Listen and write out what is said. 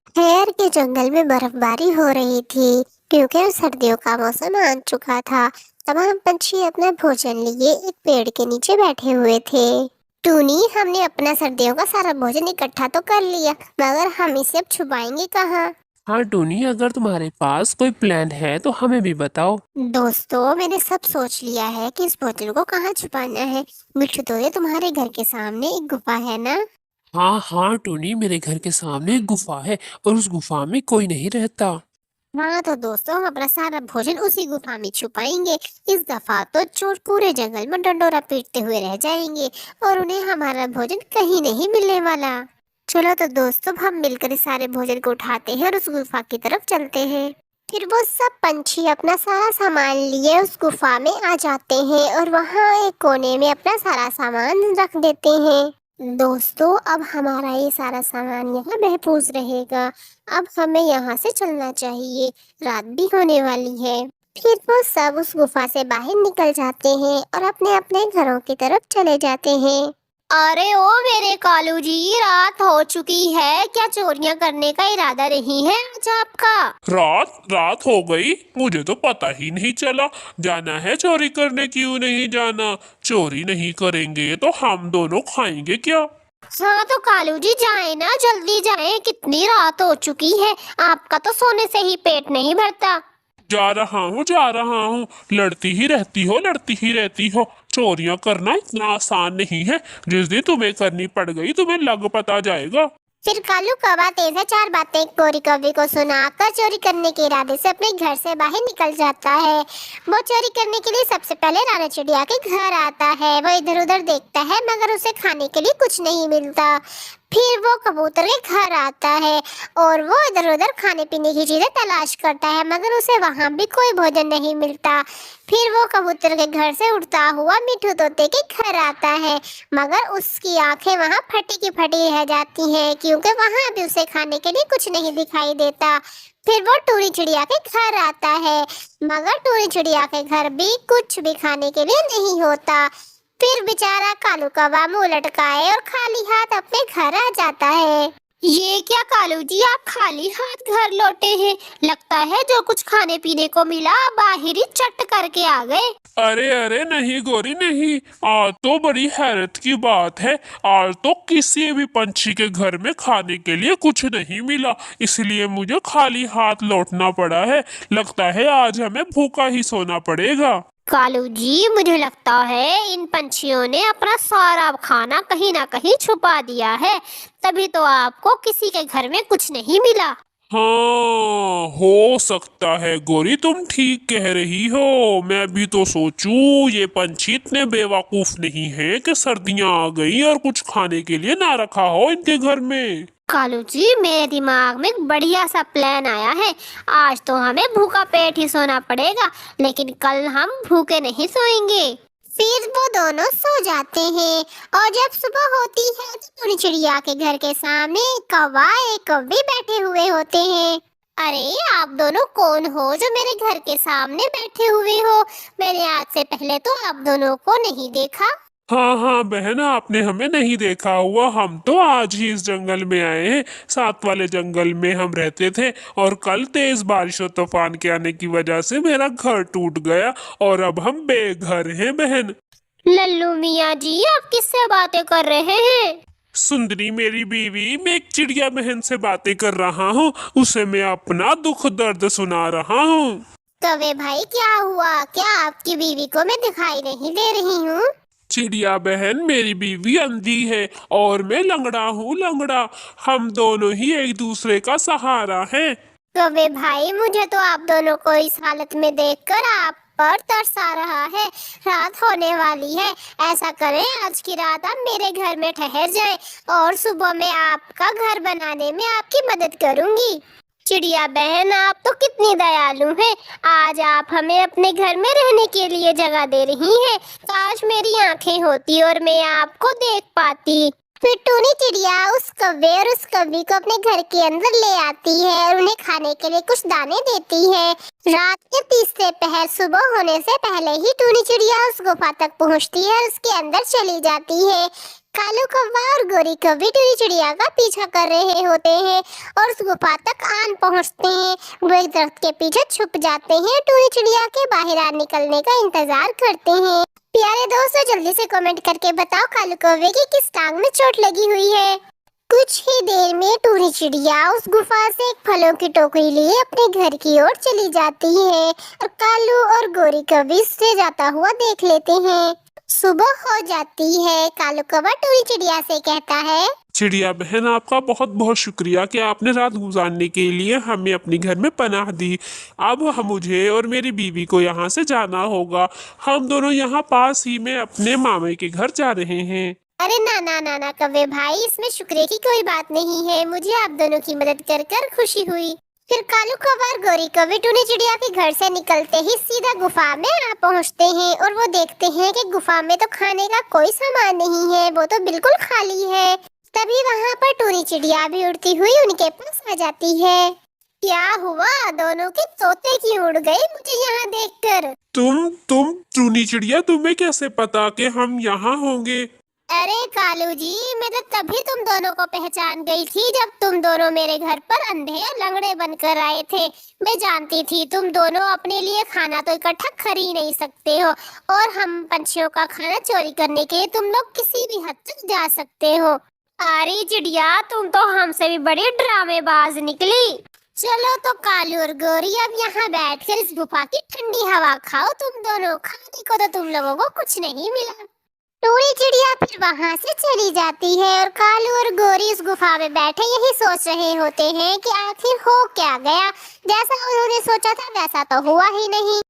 खैर के जंगल में बर्फबारी हो रही थी क्योंकि सर्दियों का मौसम आ चुका था। तमाम पंछी अपना भोजन लिए एक पेड़ के नीचे बैठे हुए थे। टूनी, हमने अपना सर्दियों का सारा भोजन इकट्ठा तो कर लिया, मगर हम इसे अब छुपाएंगे कहाँ? हाँ टूनी, अगर तुम्हारे पास कोई प्लान है तो हमें भी बताओ। दोस्तों, मैंने सब सोच लिया है कि इस बोतल को कहाँ छुपाना है। मिट्टू, तो ये तुम्हारे घर के सामने एक गुफा है ना? हाँ हाँ टूनी, मेरे घर के सामने एक गुफा है और उस गुफा में कोई नहीं रहता। हाँ तो दोस्तों, हम अपना सारा भोजन उसी गुफा में छुपाएंगे। इस दफा तो चोर पूरे जंगल में डंडोरा पीटते हुए रह जाएंगे और उन्हें हमारा भोजन कहीं नहीं मिलने वाला। चलो तो दोस्तों, हम मिलकर इस सारे भोजन को उठाते हैं और उस गुफा की तरफ चलते हैं। फिर वो सब पंछी अपना सारा सामान लिए उस गुफा में आ जाते हैं और वहाँ एक कोने में अपना सारा सामान रख देते हैं। दोस्तों, अब हमारा ये सारा सामान यहाँ महफूज रहेगा। अब हमें यहाँ से चलना चाहिए, रात भी होने वाली है। फिर वो सब उस गुफा से बाहर निकल जाते हैं और अपने अपने घरों की तरफ चले जाते हैं। अरे ओ मेरे कालू जी, रात हो चुकी है, क्या चोरियां करने का इरादा नहीं है आज आपका? रात रात हो गई, मुझे तो पता ही नहीं चला। जाना है चोरी करने, क्यों नहीं जाना? चोरी नहीं करेंगे तो हम दोनों खाएंगे क्या? हाँ तो कालू जी, जाए ना, जल्दी जाए, कितनी रात हो चुकी है। आपका तो सोने से ही पेट नहीं भरता। जा रहा हूँ। लड़ती ही रहती हो। चोरियां करना इतना आसान नहीं है। जिस दिन तुम्हें करनी पड़ गई तुम्हें लग पता जाएगा। फिर कालू कौवा तेज है, चार बातें कोरी कौवे को सुनाकर चोरी करने के इरादे से अपने घर से बाहर निकल जाता है। वो चोरी करने के लिए सबसे पहले रानी चिड़िया के घर आता है। वो इधर उधर देखता है मगर उसे खाने के लिए कुछ नहीं मिलता। फिर वो कबूतर के घर आता है और वो इधर उधर खाने पीने की चीजें तलाश करता है मगर उसे वहां भी कोई भोजन नहीं मिलता। फिर वो कबूतर के घर से उड़ता हुआ मिठू तोते के घर आता है मगर उसकी आंखें वहां फटी की फटी रह जाती हैं क्योंकि वहां भी उसे खाने के लिए कुछ नहीं दिखाई देता। फिर वो टूनी चिड़िया के घर आता है मगर टूनी चिड़िया के घर भी कुछ भी खाने के लिए नहीं होता। फिर बेचारा कालू कौवा मुंह लटकाए और खाली हाथ अपने घर आ जाता है। ये क्या कालू जी, आप खाली हाथ घर लौटे हैं? लगता है जो कुछ खाने पीने को मिला बाहर ही चट करके आ गए। अरे अरे नहीं गोरी नहीं। आज तो बड़ी हैरत की बात है। आज तो किसी भी पंछी के घर में खाने के लिए कुछ नहीं मिला, इसलिए मुझे खाली हाथ लौटना पड़ा है। लगता है आज हमें भूखा ही सोना पड़ेगा। कालू जी, मुझे लगता है इन पंछियों ने अपना सारा खाना कहीं ना कहीं छुपा दिया है, तभी तो आपको किसी के घर में कुछ नहीं मिला। हाँ, हो सकता है गोरी, तुम ठीक कह रही हो। मैं भी तो सोचूं ये पंछी इतने बेवकूफ नहीं है कि सर्दियां आ गई और कुछ खाने के लिए ना रखा हो इनके घर में। कालू जी, मेरे दिमाग में एक बढ़िया सा प्लान आया है। आज तो हमें भूखा पेट ही सोना पड़ेगा, लेकिन कल हम भूखे नहीं सोएंगे। फिर वो दोनों सो जाते हैं और जब सुबह होती है तो टुनी चिड़िया के घर के सामने एक कौवा एक कौवी बैठे हुए होते हैं। अरे आप दोनों कौन हो जो मेरे घर के सामने बैठे हुए हो? मैंने आज से पहले तो आप दोनों को नहीं देखा। हाँ हाँ बहन, आपने हमें नहीं देखा हुआ। हम तो आज ही इस जंगल में आए हैं। साथ वाले जंगल में हम रहते थे और कल तेज बारिश और तूफान के आने की वजह से मेरा घर टूट गया और अब हम बेघर हैं बहन। लल्लू मियाँ जी, आप किससे बातें कर रहे हैं? सुंदरी मेरी बीवी, मैं एक चिड़िया बहन से बातें कर रहा हूँ। उसे मैं अपना दुख दर्द सुना रहा हूँ। कवे भाई, क्या हुआ? क्या आपकी बीवी को मैं दिखाई नहीं दे रही हूँ? चिड़िया बहन, मेरी बीवी अंधी है और मैं लंगड़ा हूँ, लंगड़ा। हम दोनों ही एक दूसरे का सहारा हैं। कवे भाई, मुझे तो आप दोनों को इस हालत में देखकर आप पर तरस आ रहा है। रात होने वाली है, ऐसा करें आज की रात आप मेरे घर में ठहर जाएं और सुबह मैं आपका घर बनाने में आपकी मदद करूंगी। चिड़िया बहन, आप तो कितनी दयालु हैं। आज आप हमें अपने घर में रहने के लिए जगह दे रही हैं। काश मेरी आंखें होती और मैं आपको देख पाती। फिर टूनी चिड़िया उस कौवे और उस कौवी को अपने घर के अंदर ले आती है और उन्हें खाने के लिए कुछ दाने देती है। रात के तीसरे पहर सुबह होने से पहले ही टूनी चिड़िया उस गुफा तक पहुंचती है और उसके अंदर चली जाती है। कालू कौवा और गोरी कौवी टूनी चिड़िया का पीछा कर रहे होते हैं और उस गुफा तक आन पहुंचते हैं। वो एक दरख्त के पीछे छुप जाते हैं, टूनी चिड़िया के बाहर निकलने का इंतजार करते हैं। प्यारे दोस्तों, जल्दी से कमेंट करके बताओ कालू कौवे की किस टांग में चोट लगी हुई है। कुछ ही देर में टूनी चिड़िया उस गुफा से एक फलों की टोकरी लिए अपने घर की ओर चली जाती है और कालू और गोरी कौवी से जाता हुआ देख लेते हैं। सुबह हो जाती है। कालू कौवा टूनी चिड़िया से कहता है, चिड़िया बहन, आपका बहुत बहुत शुक्रिया कि आपने रात गुजारने के लिए हमें अपने घर में पनाह दी। अब मुझे और मेरी बीवी को यहाँ से जाना होगा। हम दोनों यहाँ पास ही में अपने मामे के घर जा रहे हैं। अरे ना ना ना ना कौवे भाई, इसमें शुक्रिया की कोई बात नहीं है। मुझे आप दोनों की मदद कर कर खुशी हुई। फिर कालू कौवा और गोरी कौवी टूनी चिड़िया के घर से निकलते ही सीधा गुफा में आ पहुंचते हैं और वो देखते हैं कि गुफा में तो खाने का कोई सामान नहीं है, वो तो बिल्कुल खाली है। तभी वहाँ पर टूनी चिड़िया भी उड़ती हुई उनके पास आ जाती है। क्या हुआ, दोनों के तोते क्यों उड़ गए मुझे यहाँ देखकर? तुम टूनी चिड़िया, तुम्हें कैसे पता कि हम यहाँ होंगे? अरे कालू जी, मैं तो तभी तुम दोनों को पहचान गई थी जब तुम दोनों मेरे घर पर अंधे और लंगड़े बनकर आए थे। मैं जानती थी तुम दोनों अपने लिए खाना तो इकट्ठा खरीद नहीं सकते हो और हम पंछियों का खाना चोरी करने के लिए तुम लोग किसी भी हद तक जा सकते हो। अरे चिड़िया, तुम तो हमसे भी बड़ी ड्रामेबाज निकली। चलो तो कालू और गोरी, अब यहाँ बैठकर इस गुफा की ठंडी हवा खाओ। तुम दोनों, खाने को तो तुम लोगों को कुछ नहीं मिला। टूनी चिड़िया फिर वहाँ से चली जाती है और कालू और गोरी इस गुफा में बैठे यही सोच रहे होते हैं कि आखिर हो क्या गया। जैसा उन्होंने सोचा था वैसा तो हुआ ही नहीं।